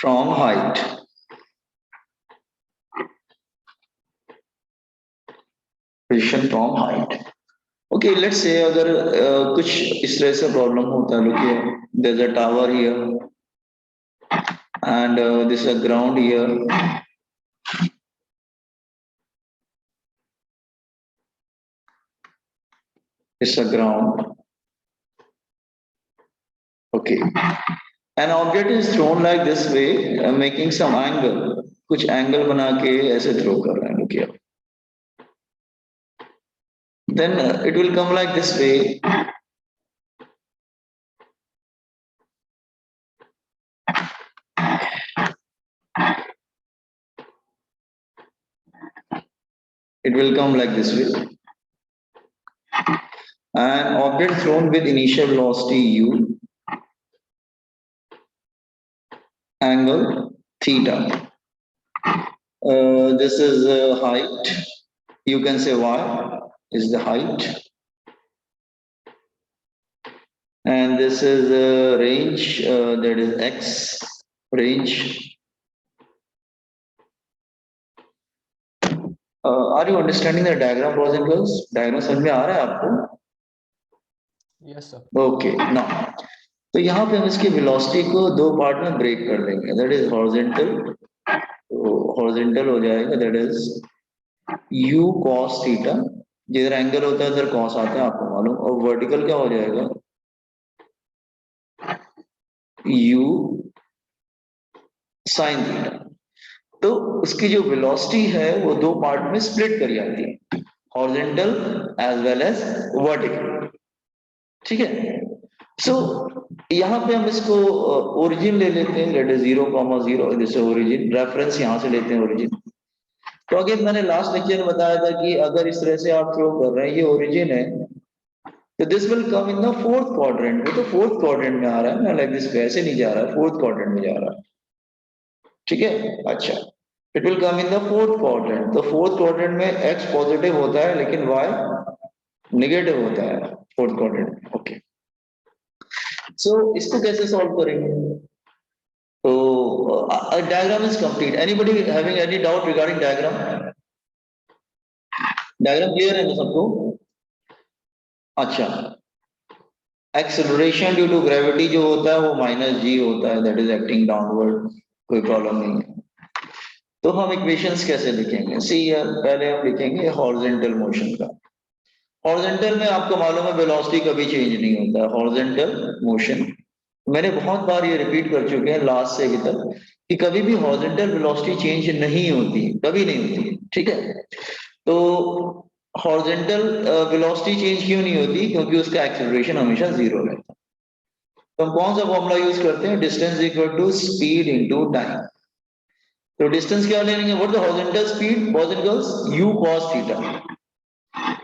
from height. Position from height. Okay, let's say अगर कुछ इस तरह से प्रॉब्लम होता है, look here, there's a tower here and this is a ground here. It's a ground. Okay. An object is thrown like this way, making some angle. कुछ angle बना के ऐसे throw कर रहे हैं, look here. Then it will come like this way. It will come like this way. An object thrown with initial velocity u, angle theta. This is height. You can say y is the height. And this is range, that is x range. Are you understanding the diagram, boys and girls? Diagram समझ में आ रहा है आपको? Yes, sir. Okay, now. तो यहाँ पे हम इसकी वेलोसिटी को दो पार्ट में ब्रेक कर देंगे. That is horizontal. तो horizontal हो जाएगा. That is u cos theta. जिधर एंगल होता है उधर cos आता है, आपको मालूम. और वर्टिकल क्या हो जाएगा? u sin theta. तो उसकी जो वेलोसिटी है वो दो पार्ट में स्प्लिट करी जाती है, horizontal as well as vertical. ठीक है. सो यहाँ पे हम इसको ओरिजिन ले लेते हैं. Let is 0,0. जैसे ओरिजिन रेफरेंस यहाँ से लेते हैं ओरिजिन. तो अगेन मैंने लास्ट लेक्चर में बताया था कि अगर इस तरह से आप थ्रो कर रहे हैं, ये ओरिजिन है, तो this will come in the fourth quadrant में. तो फोर्थ क्वाड्रेंट में आ रहा है ना, लाइक दिस वैसे नहीं जा रहा है, फोर्थ क्वाड्रेंट में जा रहा है. ठीक है. अच्छा, it will come in the fourth quadrant. तो फोर्थ क्वाड्रेंट में x पॉजिटिव होता है लेकिन y नेगेटिव होता है फोर्थ क्वाड्रेंट में. ओके. सो इसको कैसे सॉल्व करेंगे? तो diagram is complete. Anybody having any doubt regarding diagram? Diagram clear है ना सबको? अच्छा, एक्सेलरेशन ड्यू टू ग्रेविटी जो होता है वो -g होता है, दैट इज एक्टिंग डाउनवर्ड. कोई प्रॉब्लम नहीं है. तो हम इक्वेशंस कैसे लिखेंगे? सी यार, पहले हम लिखेंगे हॉरिजॉन्टल मोशन का. हॉरिजॉन्टल में आपको मालूम है वेलोसिटी कभी चेंज नहीं होता है. हॉरिजॉन्टल मोशन मैंने बहुत बार ये रिपीट कर चुके हैं लास्ट से अभी तक कि कभी भी हॉरिजॉन्टल वेलोसिटी चेंज नहीं होती, कभी नहीं होती. ठीक है. तो हॉरिजॉन्टल वेलोसिटी चेंज क्यों नहीं होती? क्योंकि उसका एक्सेलरेशन हमेशा जीरो रहता है. तो हम कौन सा फॉर्मूला यूज करते हैं? Distance equal to speed into time. तो डिस्टेंस क्या ले लेंगे? What the horizontal speed, boys and girls? u cos theta.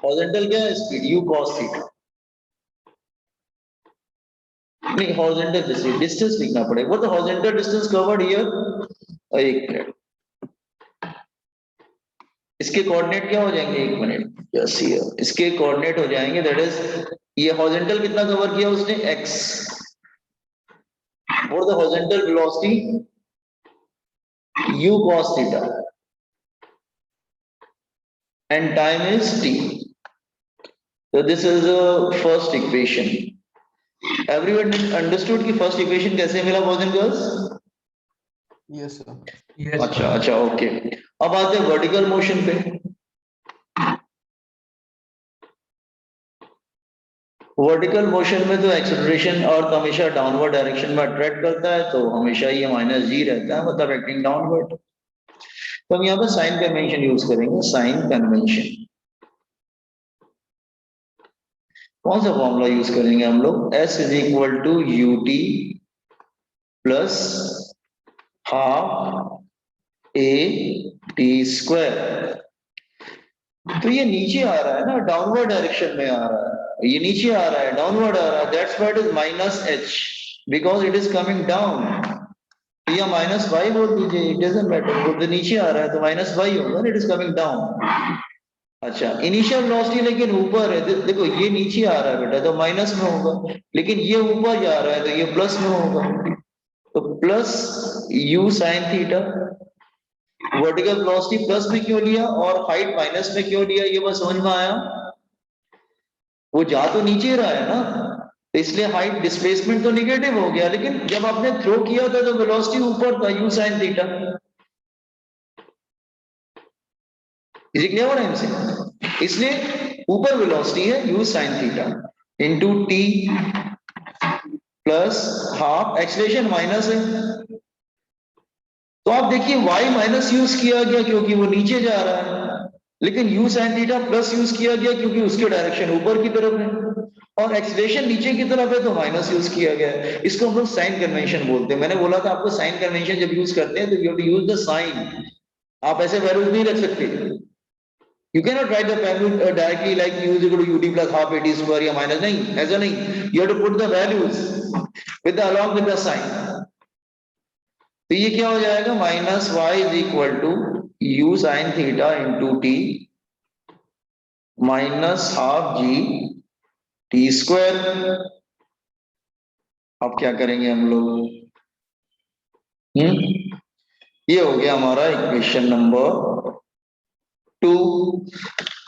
Horizontal क्या है स्पीड? u cos theta. नहीं, हॉरिजॉन्टल डिस्टेंस लिखना पड़ेगा. What the horizontal distance covered here? एक मिनट, इसके कोऑर्डिनेट क्या हो जाएंगे? एक मिनट. यस, हियर इसके कोऑर्डिनेट हो जाएंगे. दैट इज, ये हॉरिजॉन्टल कितना कवर किया उसने? x. What the horizontal velocity? u cos theta and time is t. So this is the first equation. Everyone understood कि first equation कैसे मिला, boys and girls? Yes, sir. Yes. अच्छा अच्छा, okay. अब आते हैं वर्टिकल मोशन पे. Vertical motion में तो एक्सेलरेशन और हमेशा डाउनवर्ड डायरेक्शन में अट्रैक्ट करता है, तो हमेशा ये -g रहता है, मतलब एक्टिंग डाउनवर्ड. तो हम यहाँ पे साइन कन्वेंशन यूज करेंगे. साइन कन्वेंशन कौन सा फॉर्मूला यूज करेंगे हम लोग? S is equal to ut plus half a t square. तो ये नीचे आ रहा है ना, डाउनवर्ड डायरेक्शन में आ रहा है, ये नीचे आ रहा है, डाउनवर्ड आ रहा है. That's why it is -h because it is coming down. या -y बोल दीजिए, इट डजंट मैटर. वो तो नीचे आ रहा है तो -y होगा, इट इज कमिंग डाउन. अच्छा, इनिशियल वेलोसिटी लेकिन ऊपर है. देखो ये नीचे आ रहा है बेटा तो माइनस में होगा, लेकिन ये ऊपर जा रहा है तो ये प्लस में होगा. तो plus u sine theta, vertical velocity plus में क्यों लिया और हाइट माइनस में क्यों लिया, ये बस समझ में आया। वो जा तो नीचे रहा है ना, तो इसलिए हाइट डिस्प्लेसमेंट तो निगेटिव हो गया, लेकिन जब आपने थ्रो किया था तो वेलोसिटी ऊपर था, u sine theta. Is it clear what I am saying? इसलिए ऊपर वेलोसिटी है u sine theta into t plus half, acceleration minus है, तो आप देखिए y माइनस यूज किया गया क्योंकि वो नीचे जा रहा है, लेकिन u sine theta plus use किया गया क्योंकि उसके डायरेक्शन ऊपर की तरफ है, और एक्सीलरेशन नीचे की तरफ है तो माइनस यूज किया गया है। इसको हम लोग साइन कन्वेंशन बोलते हैं। मैंने बोला था आपको साइन कन्वेंशन जब यूज करते हैं तो you have to use the sign, आप ऐसे वैल्यूज नहीं रख सकते। You cannot write the value directly like u is equal to ut plus half at square या minus, नहीं, ऐसा नहीं, you have to put the values with the along with the sign। तो ये क्या हो जाएगा, minus y is equal to u sine theta into t minus half G T square. अब क्या करेंगे हम लोग, ये हो गया हमारा इक्वेशन नंबर 2।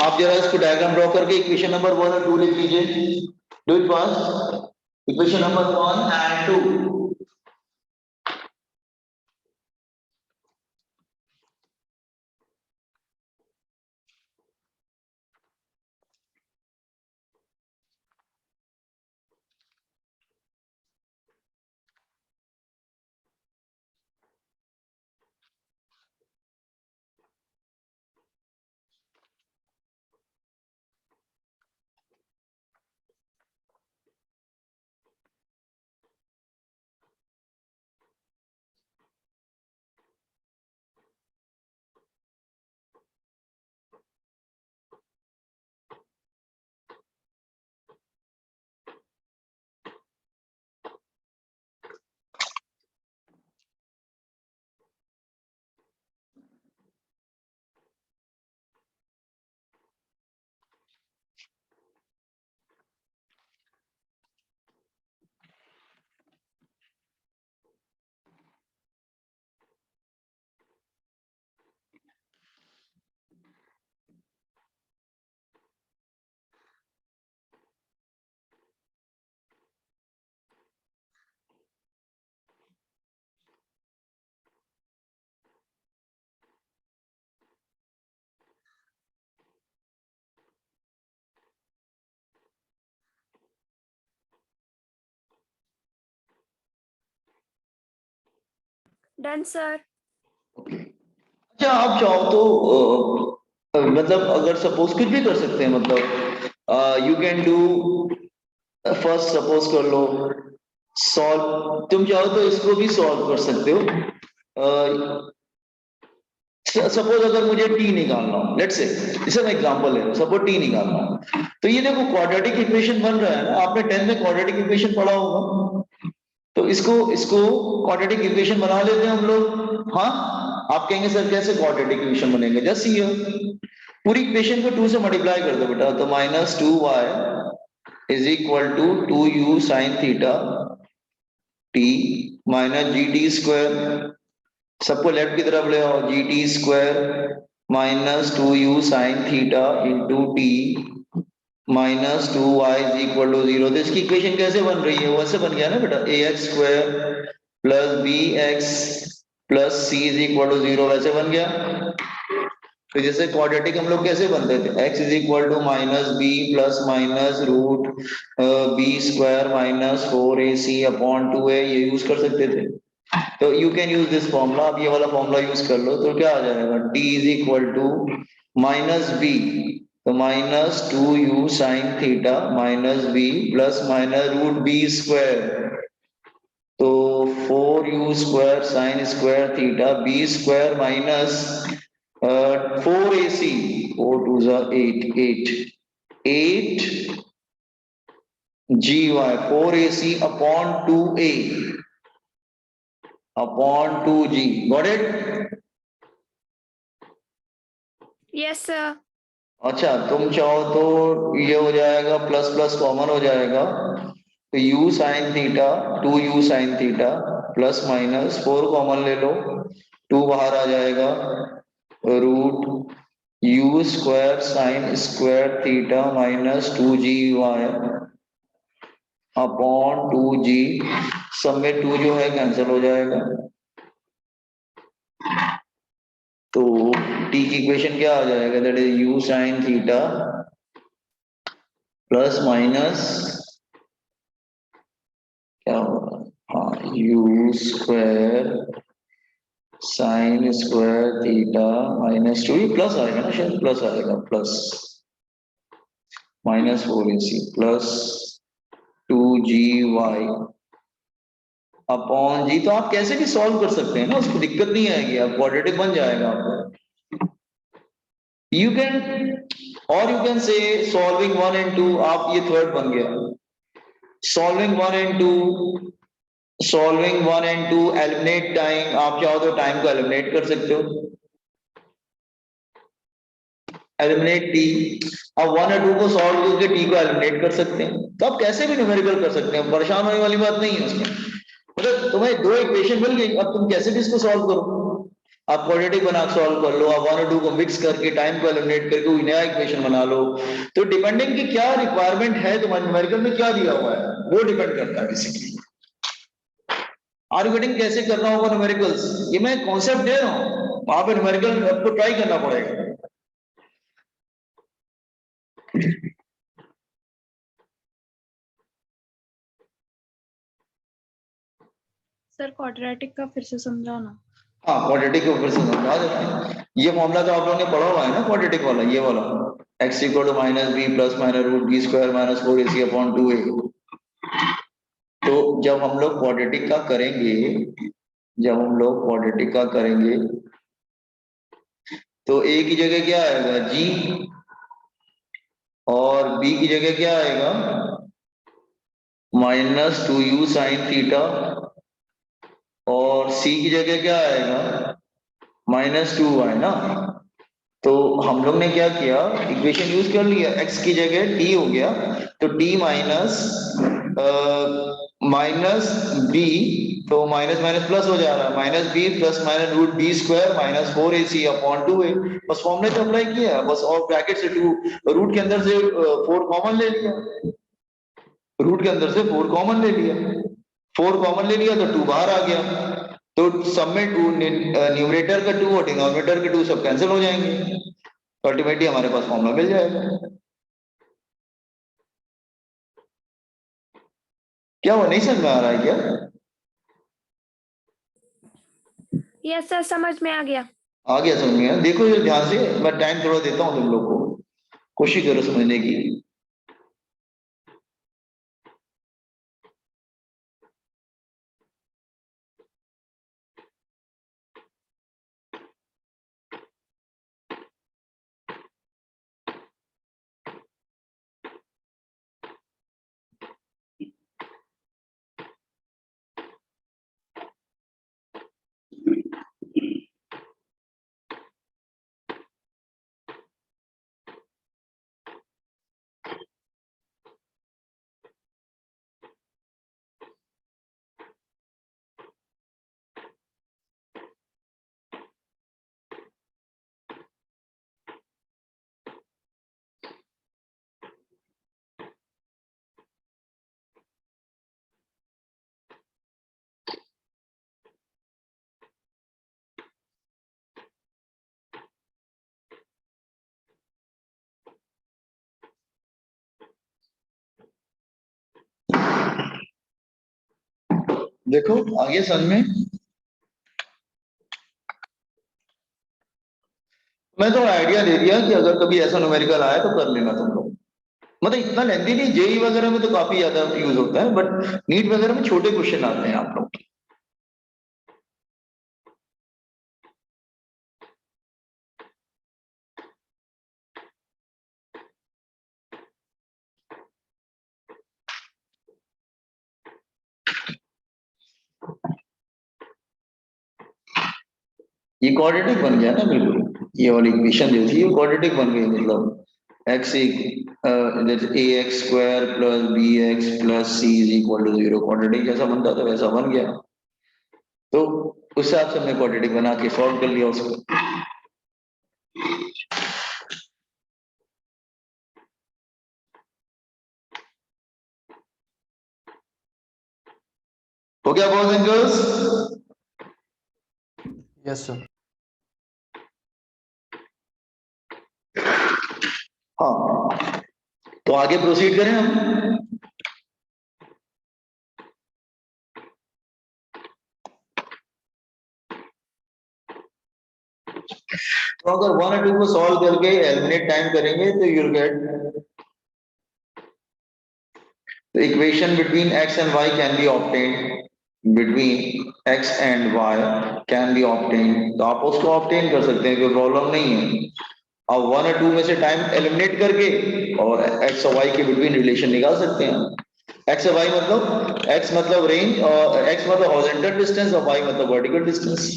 आप जरा इसको डायग्राम ड्रॉ करके इक्वेशन नंबर 1 और 2 लिख लीजिए। Do it fast. Equation number 1 and 2। Done sir. अच्छा, आप चाहो तो मतलब अगर सपोज कुछ भी कर सकते हैं, मतलब you can do, first suppose कर लो सॉल्व, तुम चाहो तो इसको भी सॉल्व कर सकते हो। सपोज अगर मुझे टी निकालना हो, लेट्स से, जैसे मैं एग्जांपल ले रहा हूं, सपोज टी निकालना हो, तो ये देखो क्वाड्रेटिक इक्वेशन बन रहा है ना, आपने 10th में क्वाड्रेटिक इक्वेशन पढ़ा होगा, तो इसको इसको क्वाड्रेटिक इक्वेशन बना लेते हैं हम लोग। हाँ, आप कहेंगे सर कैसे क्वाड्रेटिक इक्वेशन बनेगा, जस्ट सी पूरी इक्वेशन को 2 से मल्टीप्लाई कर दो बेटा, तो minus 2y is equal to 2u sine theta t minus g T square, सबको लेफ्ट की तरफ ले आओ, g T square minus 2u sine theta into t minus 2y is equal to 0। तो इसकी इक्वेशन कैसे बन रही है, वैसे बन गया ना बेटा, ax square plus bx plus c is equal to 0, वैसे बन गया। तो जैसे क्वाड्रेटिक हम लोग कैसे बनते थे, x is equal to minus B plus minus root B square minus 4ac upon 2a, ये यूज कर सकते थे। तो you can use this formula, आप ये वाला फॉर्मूला यूज कर लो, तो क्या आ जाएगा, t is equal to minus B, तो minus 2u sine theta minus B plus minus root B square, तो 4u square sine square theta B square minus 4ac, 4 2 8 gy 4ac upon 2a upon 2g, got it. Yes sir. अच्छा, तुम चाहो तो ये हो जाएगा, plus plus common हो जाएगा, तो u sine theta 2u sine theta plus minus 4 common ले लो, 2 बाहर आ जाएगा, root u square sine square theta minus 2GY upon 2G, सब में 2 जो है कैंसिल हो जाएगा। तो टी की इक्वेशन क्या आ जाएगा, that is u sine theta plus minus क्या होगा, हाँ u square sine square theta minus 2, ये प्लस आएगा ना, शायद प्लस आएगा, plus minus 4AC plus 2GY upon G. तो आप कैसे भी सॉल्व कर सकते हैं ना, उसको दिक्कत नहीं आएगी, आप क्वाड्रेटिक बन जाएगा आपका। यू कैन और you can say solving 1 and 2, आप ये थर्ड बन गया, solving 1 and 2, solving 1 and 2 eliminate time, आप चाहो तो टाइम को एलिमिनेट कर सकते हो, एलिमिनेट टी। अब 1 और 2 को सॉल्व करके टी को एलिमिनेट कर सकते हैं, तो आप कैसे भी न्यूमेरिकल कर सकते हैं, परेशान होने वाली बात नहीं है उसमें। मतलब तुम्हें दो इक्वेशन मिल गई, अब तुम कैसे भी इसको सॉल्व करो, आप क्वाड्रेटिक बना सॉल्व कर लो, आप 1 और 2 को मिक्स करके टाइम को एलिमिनेट करके कोई नया इक्वेशन बना लो। तो डिपेंडिंग कि क्या रिक्वायरमेंट है तुम्हारे न्यूमेरिकल में, क्या दिया हुआ है वो डिपेंड करता है बेसिकली। आर्गुमेंटिंग कैसे करना होगा न्यूमेरिकल्स, ये मैं कॉन्सेप्ट दे रहा हूँ, वहां पे न्यूमेरिकल आपको ट्राई करना पड़ेगा। सर क्वाड्रेटिक का फिर से समझाओ ना। हाँ क्वाड्रेटिक के ऊपर से समझा देते हैं, ये फॉर्मूला तो आप लोगों ने पढ़ा हुआ है ना क्वाड्रेटिक वाला, ये वाला x equal to minus B plus minus root B square minus 4AC upon 2a। तो जब हम लोग क्वाड्रेटिक का करेंगे, जब हम लोग क्वाड्रेटिक का करेंगे तो a की जगह क्या आएगा g, और b की जगह क्या आएगा माइनस 2u साइन थीटा, और c की जगह क्या आएगा माइनस 2y ना। तो हम लोग ने क्या किया, इक्वेशन यूज कर लिया, x की जगह t हो गया, तो t माइनस बी, तो माइनस माइनस प्लस हो जा रहा है, minus B plus minus root B square minus 4AC upon 2a। बस फॉर्मूले तो अप्लाई किया, बस और ब्रैकेट से 2, रूट के अंदर से 4 कॉमन ले लिया, रूट के अंदर से 4 कॉमन ले लिया, 4 कॉमन ले लिया तो 2 बाहर आ गया, तो सब में 2, न्यूमरेटर का 2 और डिनोमिनेटर के 2 सब कैंसिल हो जाएंगे, तो अल्टीमेटली हमारे पास फॉर्मूला मिल जाएगा। क्या वो नहीं समझ में आ रहा है क्या? यस सर, समझ में आ गया। आ गया समझ में? देखो ये ध्यान से, मैं टाइम थोड़ा देता हूँ तुम लोग को, कोशिश करो समझने की। देखो आगे समझ में, मैं तो आइडिया दे दिया कि अगर कभी ऐसा न्यूमेरिकल आया तो कर लेना तुम लोग, मतलब इतना लेंथी नहीं, जेई वगैरह में तो काफी ज्यादा यूज होता है, बट नीट वगैरह में छोटे क्वेश्चन आते हैं आप लोग। ये क्वाड्रेटिक बन गया ना बिल्कुल, ये वाली इक्वेशन जो थी ये क्वाड्रेटिक बन गई, मतलब x a x square plus b x plus c is equal to 0 quadratic जैसा बनता था वैसा बन गया। तो उस हिसाब से हमने क्वाड्रेटिक बना के सॉल्व कर लिया उसको। हो गया boys and girls? Yes, sir. हाँ, तो आगे प्रोसीड करें हम। तो अगर 1 और 2 को सॉल्व करके एलिमिनेट टाइम करेंगे तो you will get the equation between x and y can be obtained, between x and y can be obtained, तो आप उसको obtain कर सकते हैं, कोई प्रॉब्लम नहीं है। अब 1 और 2 में से टाइम एलिमिनेट करके और x और y के बिटवीन रिलेशन निकाल सकते हैं। x और y मतलब x मतलब रेंज और x मतलब हॉरिजॉन्टल डिस्टेंस और y मतलब वर्टिकल डिस्टेंस।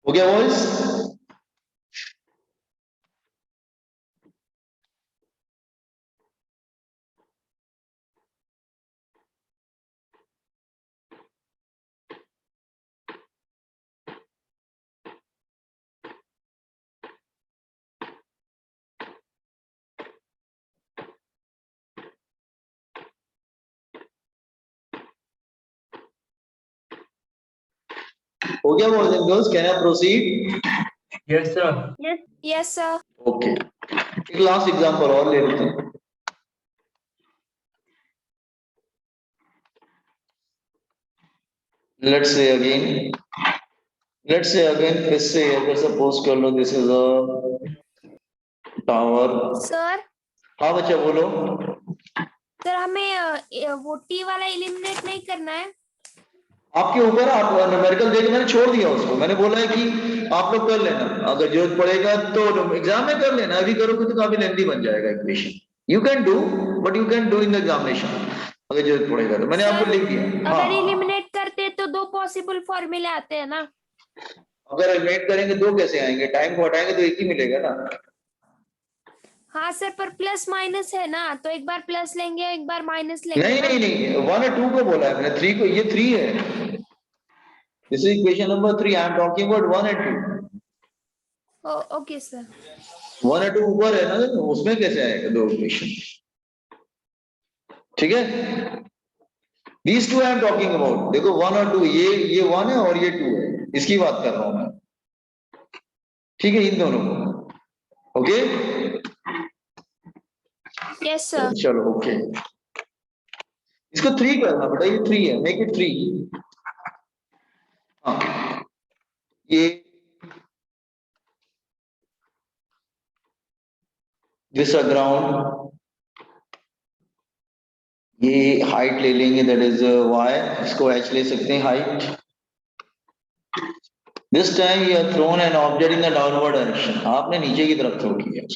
हो गया बॉयज? हो गया boys and girls? Can I proceed? Yes, sir. Yes, sir. Okay, एक लास्ट एग्जांपल और ले लेते हैं। let's say again फिर से अगर सपोज कर लो this is a tower. Sir हाँ बच्चा बोलो। सर हमें वो टी वाला एलिमिनेट नहीं करना है। आपके ऊपर, आप न्यूमेरिकल देके मैंने छोड़ दिया उसको, मैंने बोला है कि आप लोग कर लेना, अगर जरूरत पड़ेगा तो एग्जाम में कर लेना, अभी करोगे तो काफी लेंथी बन जाएगा equation. You can do, but you can do in the examination, अगर जरूरत पड़ेगा तो। मैंने आपको सर, लिख दिया। हाँ, अगर एलिमिनेट करते तो 2 पॉसिबल फॉर्मूले आते हैं ना। अगर एलिमिनेट करेंगे दो कैसे आएंगे? टाइम को हटाएंगे तो एक ही मिलेगा ना। हाँ सर, पर प्लस माइनस है ना, तो एक बार प्लस लेंगे एक बार माइनस लेंगे नहीं ना। नहीं नहीं, 1 और 2 को बोला है मैंने, 3 को, ये 3 है, this is equation number 3, I am talking about 1 and 2। Okay sir. 1 और 2 ऊपर है ना, तो उसमें कैसे आएगा दो इक्वेशन? ठीक है, these two I am talking about। देखो 1 और 2, ये 1 है और ये 2 है, इसकी बात कर रहा हूं मैं। ठीक है, इन दोनों को। Okay, yes sir. चलो ओके, इसको 3 करना बेटा, ये 3 है, मेक इट 3। हाँ, ये दिस ग्राउंड, ये हाइट ले लेंगे, दैट इज y, इसको h ले सकते हैं height. This time you have thrown an object in the downward direction, आपने नीचे की तरफ थ्रो किया।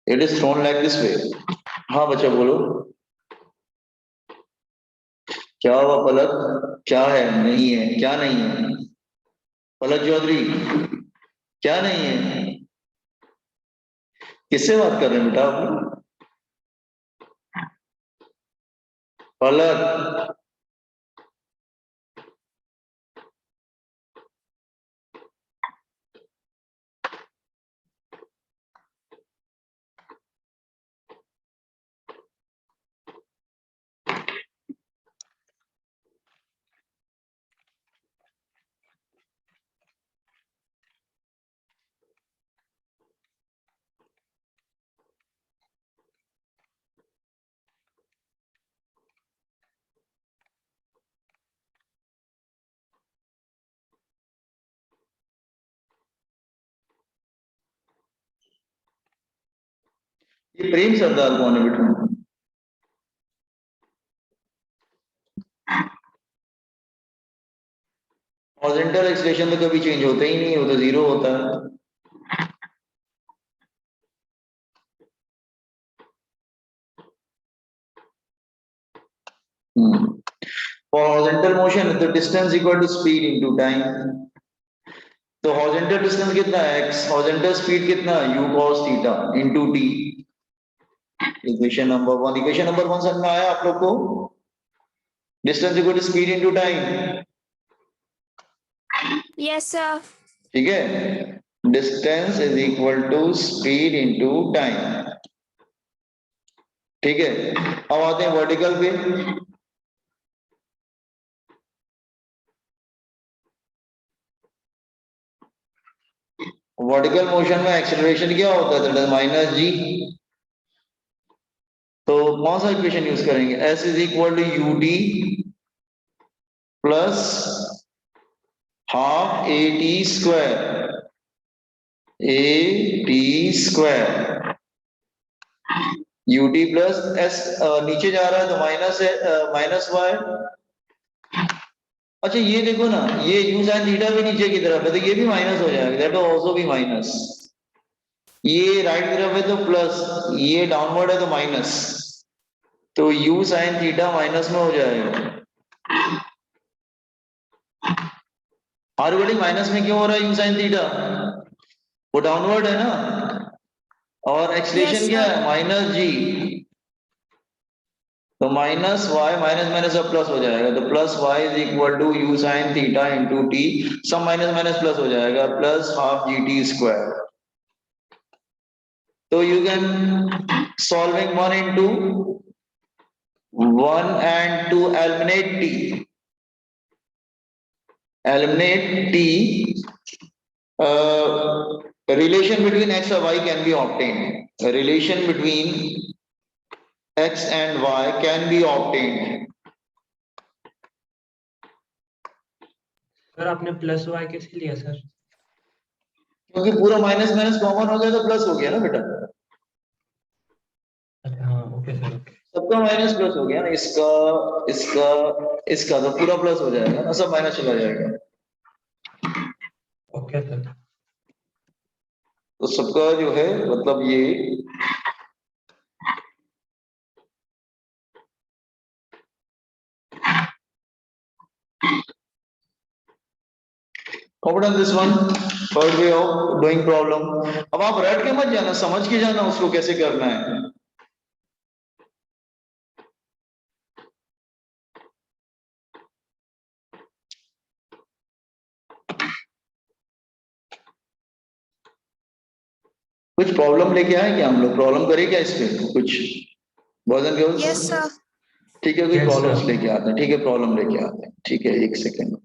It is throne like this way. हाँ बच्चा बोलो, क्या हुआ पलक? क्या है? नहीं है? क्या नहीं है पलक चौधरी? क्या नहीं है? किससे बात कर रहे हैं बेटा आप लोग? पलक, ये प्रेम सरदार कौन है बेटा? हॉरिजॉन्टल एक्सलेशन तो कभी चेंज होता ही नहीं, वो तो जीरो होता है। For horizontal motion, the distance equal to speed into time. तो हॉरिजॉन्टल डिस्टेंस कितना है x, हॉरिजॉन्टल स्पीड कितना है u cos theta into t। Equation number 1, equation number 1 समझ में आया आप लोग को? Distance equal to speed into time, yes sir. ठीक है, distance is equal to speed into time, ठीक है। अब आते हैं वर्टिकल पे। वर्टिकल मोशन में एक्सेलरेशन क्या होता है? दैट इज माइनस जी। तो कौन सा इक्वेशन यूज करेंगे? s is equal to u d plus half a t square, a t square u t plus s, नीचे जा रहा है तो माइनस है, माइनस वाई। अच्छा ये देखो ना, ये यू साइन थीटा भी नीचे की तरफ है तो ये भी माइनस हो जाएगा, that will also be minus. ये राइट तरफ है तो प्लस, ये डाउनवर्ड है तो माइनस, तो u साइन थीटा माइनस में हो जाएगा। हर बड़ी माइनस में क्यों हो रहा है u साइन थीटा? वो डाउनवर्ड है ना, और एक्सलेशन यस क्या सर। है? माइनस जी। तो माइनस वाई माइनस माइनस अब प्लस हो जाएगा, तो plus Y is equal to u sine theta into T, सब माइनस माइनस प्लस हो जाएगा, plus half G T square. तो you can solving one into one and two eliminate T, eliminate t, relation between x or y can be obtained. A relation between x and y can be obtained. Sir आपने plus Y कैसे लिया sir? क्योंकि पूरा minus minus common हो गया तो plus हो गया ना बेटा, अच्छा हाँ ओके सर ओके। सबका माइनस प्लस हो गया ना, इसका इसका इसका तो पूरा प्लस हो जाएगा ना, सब माइनस चला जाएगा। Okay sir. तो सबका जो है मतलब ये confident this one, third way of doing problem। अब आप रट के मत जाना, समझ के जाना उसको कैसे करना है। कुछ प्रॉब्लम लेके आए क्या हम लोग? प्रॉब्लम करें क्या इस पे कुछ? Boys and girls, yes sir. ठीक है, कोई Yes, प्रॉब्लम्स sir. लेके आते हैं, ठीक है, प्रॉब्लम लेके आते हैं, ठीक है, एक सेकेंड।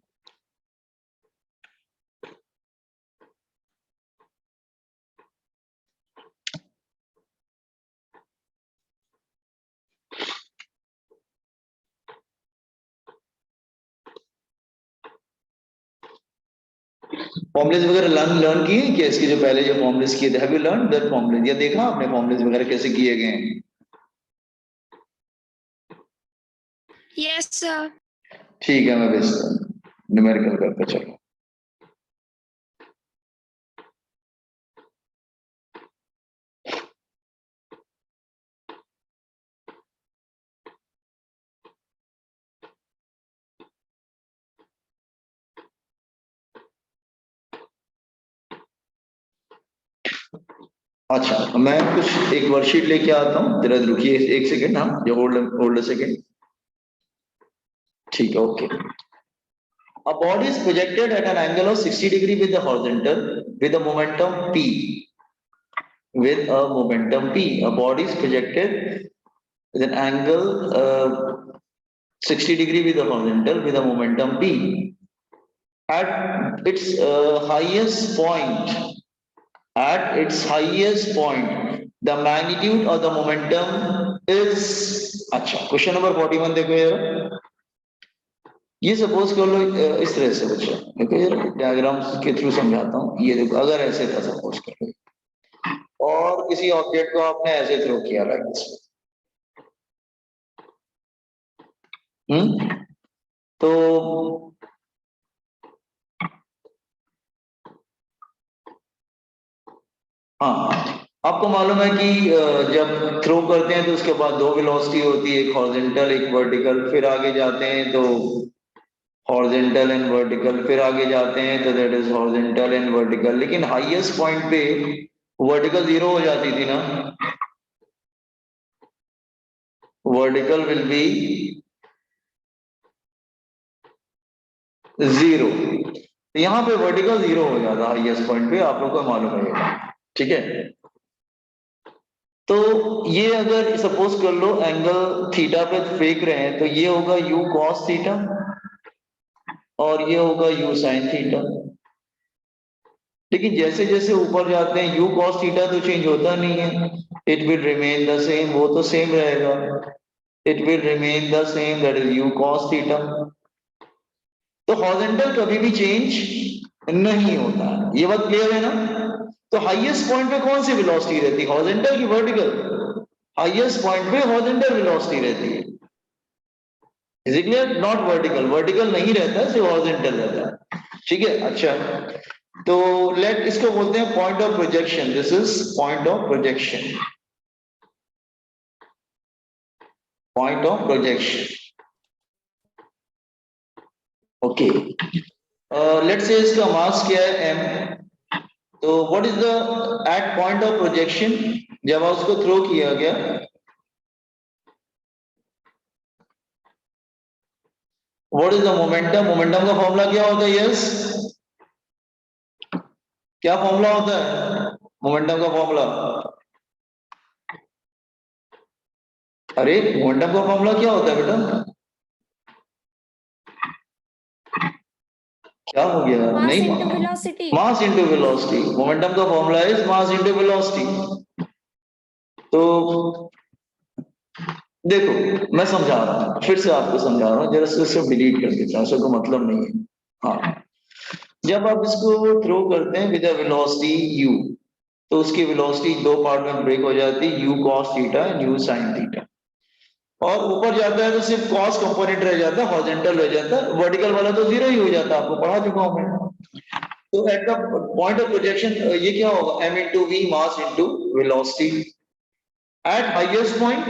फॉर्मुलेस वगैरह लर्न किए क्या? इसके जो पहले जो फॉर्मुलेस किए थे, have you learn that formulas, या देखा आपने फॉर्मुलेस वगैरह कैसे किए गए हैं? Yes sir. ठीक है, मैं भेजता हूँ न्यूमेरिकल करके, चलो। अच्छा मैं कुछ एक वर्कशीट लेके आता हूँ, जरा रुकिए एक सेकेंड, हाँ, ये होल्ड होल्ड सेकेंड, ठीक है, okay. A body is projected at an angle of 60 degree with the horizontal with a momentum p. With a momentum p, a body is projected with an angle 60 degree with the horizontal with a momentum p. At its highest point, the magnitude of the momentum is, अच्छा question number 41 देखो यार, ये suppose कर लो इस तरह से बच्चा, देखो यार डायग्राम्स के थ्रू समझाता हूँ, ये देखो अगर ऐसे था सपोज कर लो, और किसी ऑब्जेक्ट को आपने ऐसे थ्रो किया लाइक दिस, तो हाँ, आपको मालूम है कि जब थ्रो करते हैं तो उसके बाद दो वेलोसिटी होती है, एक हॉरिजॉन्टल एक वर्टिकल, फिर आगे जाते हैं तो हॉरिजेंटल एंड वर्टिकल, फिर आगे जाते हैं तो that is horizontal and vertical, लेकिन हाईएस्ट पॉइंट पे वर्टिकल जीरो हो जाती थी ना, वर्टिकल विल बी जीरो। यहाँ पे वर्टिकल जीरो हो जाता हाईएस्ट पॉइंट पे, आप लोग को मालूम है, ठीक है। तो ये अगर सपोज कर लो एंगल थीटा पे फेंक रहे हैं, तो ये होगा u cos थीटा और ये होगा u sin थीटा। लेकिन जैसे जैसे ऊपर जाते हैं u cos थीटा तो चेंज होता नहीं है, it will remain the same, वो तो सेम रहेगा, it will remain the same, that is u cos theta. तो हॉरिजॉन्टल कभी भी चेंज नहीं होता है, ये बात क्लियर है ना। तो हाईएस्ट पॉइंट पे कौन सी वेलोसिटी रहती है, हॉरिजॉन्टल की वर्टिकल? हाईएस्ट पॉइंट पे हॉरिजॉन्टल वेलोसिटी रहती है, is it clear? Not vertical, vertical नहीं रहता, सिर्फ हॉरिजॉन्टल रहता है, ठीक है। अच्छा, तो लेट इसको बोलते हैं point of projection, this is point of projection, point of projection, okay. Let's say इसका मास क्या है m, तो what is the at point of projection, जब उसको थ्रो किया गया, what is the momentum, momentum का फॉर्मूला क्या होता है, यस क्या फॉर्मूला होता है मोमेंटम का फॉर्मूला? अरे मोमेंटम का फॉर्मूला क्या होता है बेटा? क्या हो गया, मास नहीं, into velocity. Mass into velocity, momentum का formula is mass into velocity. तो देखो मैं समझा रहा हूँ, फिर से आपको समझा रहा हूँ, जरा से सिर्फ डिलीट कर देता हूँ, इसका मतलब नहीं है। हाँ, जब आप इसको थ्रो करते हैं विद अ वेलोसिटी u, तो उसकी वेलोसिटी दो पार्ट में ब्रेक हो जाती है, u cos theta and u sin theta. और ऊपर जाता है तो सिर्फ cos कंपोनेंट रह जाता है, हॉरिजॉन्टल रह जाता है, वर्टिकल वाला तो जीरो ही हो जाता है, आपको पढ़ा चुका हूं मैं। तो at the point of projection ये क्या होगा, m into v, mass into velocity. At highest point,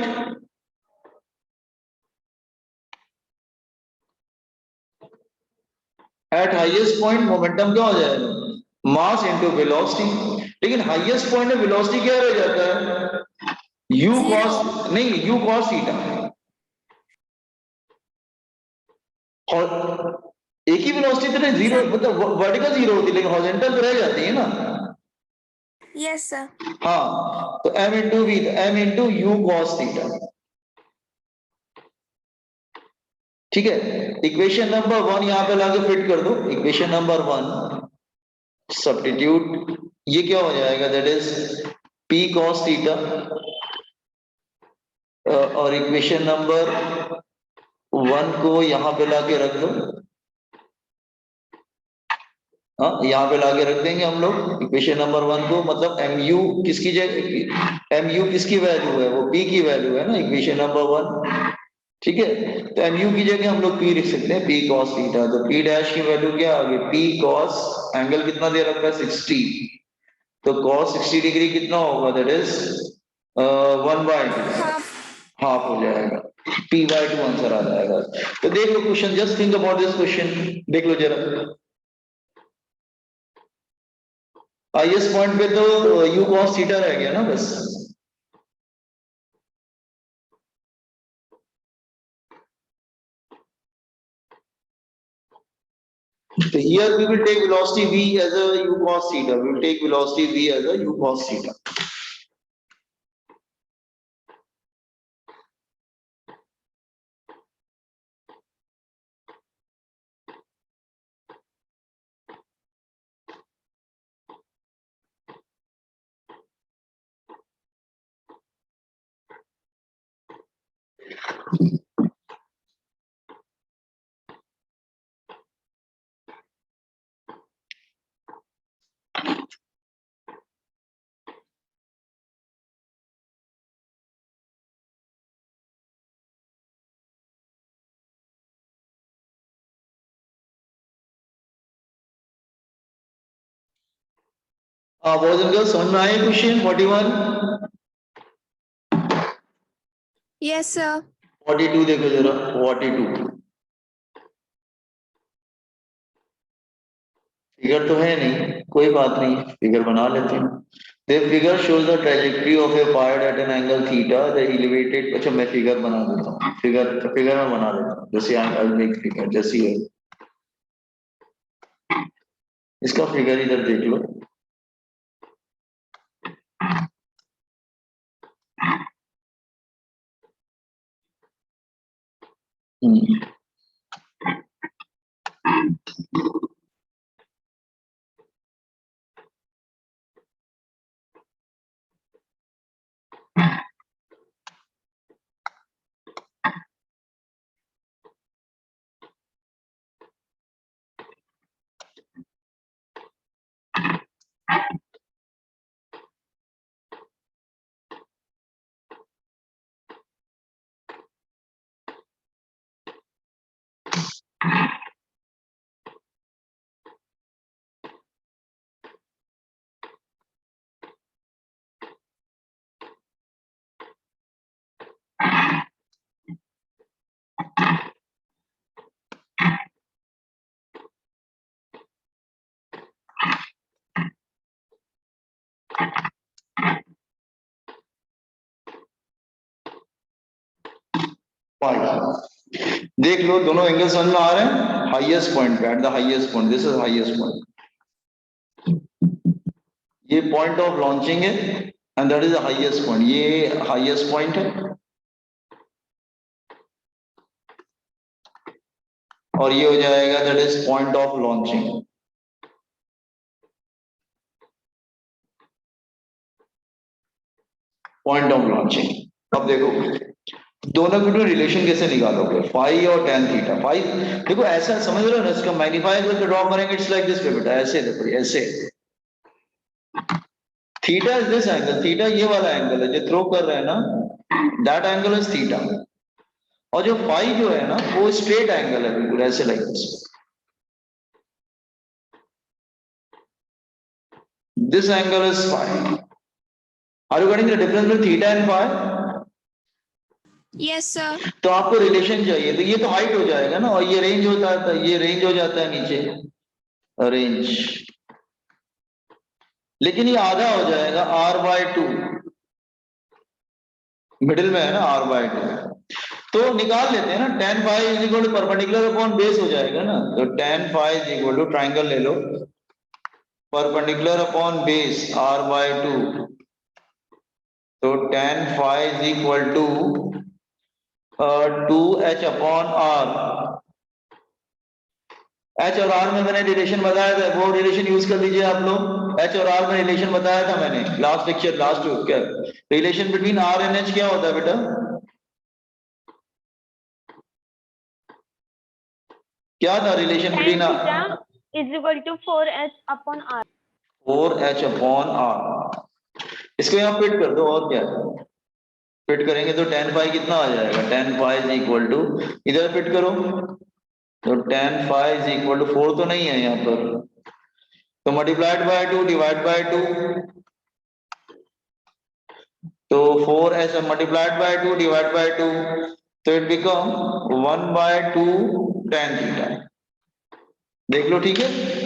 at highest point momentum क्या हो जाएगा, मास इंटू वेलोसिटी। लेकिन हाईएस्ट पॉइंट में वेलोसिटी क्या रह जाता है, u Zero. cos, नहीं u cos थीटा। और एक ही वेलोसिटी तो नहीं, जीरो मतलब वर्टिकल जीरो होती है, लेकिन हॉरिजॉन्टल तो रह जाती है ना। Yes sir. हाँ, तो m into v, m into u cos theta, ठीक है। इक्वेशन नंबर 1 यहां पे लाके फिट कर दो, इक्वेशन नंबर 1 सब्स्टिट्यूट, ये क्या हो जाएगा, that is p cos theta, और इक्वेशन नंबर 1 को यहां पे लाके रख दो, हाँ यहाँ पे लाके रख देंगे हम लोग इक्वेशन नंबर 1 को, मतलब mu किसकी जगह, mu किसकी वैल्यू है, वो p की वैल्यू है ना, इक्वेशन नंबर 1, ठीक है। तो mu की जगह हम लोग p लिख सकते हैं, p cos थीटा, तो p डैश की वैल्यू क्या आ गई, p cos, एंगल कितना दे रखा है 60, तो cos 60 डिग्री कितना होगा, दैट इज 1/2, हाफ। हाफ हो जाएगा, p/2 आंसर आ जाएगा। तो देख लो question, just think about this question, देख लो जरा। हाईएस्ट पॉइंट पे तो u cos थीटा रह गया ना बस। So here we will take velocity v as a u cos theta. We will take velocity v as a u cos theta. Boys and girls, समझ में आया क्वेश्चन 41? Yes sir. 42 देखो जरा, 42 figure तो है नहीं, कोई बात नहीं, फिगर बना लेते हैं। The figure shows the trajectory of a part at an angle theta. The elevated, अच्छा मैं फिगर बना देता हूँ, फिगर में बना देता हूँ, जैसे I'll make figure, जैसे है इसका फिगर इधर देख लो। देख लो दोनों एंगल समझ में आ रहे हैं। हाईएस्ट पॉइंट पे, at the highest point, this is highest point, ये पॉइंट ऑफ लॉन्चिंग है and that is the highest point, ये हाईएस्ट पॉइंट है और ये हो जाएगा that is point of launching. Point of launching. अब देखो दोनों के बीच रिलेशन कैसे निकालोगे, फाई और tan थीटा। फाई देखो ऐसा समझ रहे हो ना, इसका मैग्नीफायर करके ड्रॉ करेंगे, इट्स लाइक दिस बेटा, ऐसे देखो ऐसे। Theta is this angle, theta ये वाला एंगल है जो थ्रो कर रहे हैं ना, दैट एंगल इज थीटा। और जो फाई जो है ना वो स्ट्रेट एंगल है बिल्कुल ऐसे like this. This angle is phi. Are you getting the difference between theta and phi? Yes sir. तो आपको रिलेशन चाहिए, तो ये तो हाइट हो जाएगा ना, और ये रेंज होता है, ये रेंज हो जाता है नीचे, रेंज। लेकिन ये आधा हो जाएगा r/2, मिडिल में है ना r/2, तो निकाल लेते हैं ना। tan phi is equal to perpendicular upon base हो जाएगा ना, तो tan phi is equal to, triangle ले लो, परपेंडिकुलर अपॉन बेस r/2, तो tan phi is equal to 2h upon r। h और r में मैंने रिलेशन बताया था, वो रिलेशन यूज कर लीजिए आप लोग। h और r में रिलेशन बताया था मैंने लास्ट लेक्चर, लास्ट क्या relation between r and h क्या होता है बेटा? क्या था relation between is equal to 4h upon r. 4h upon r। इसको यहाँ फिट कर दो, और क्या फिट करेंगे तो tan phi कितना आ जाएगा, tan phi is equal to, इधर फिट करो तो tan phi is equal to 4 तो नहीं है यहाँ पर, तो मल्टीप्लाइड बाय 2 डिवाइड बाय 2, तो 4h multiplied by 2 divide by 2, तो इट बिकम 1/2 tan थीटा। देख लो ठीक है।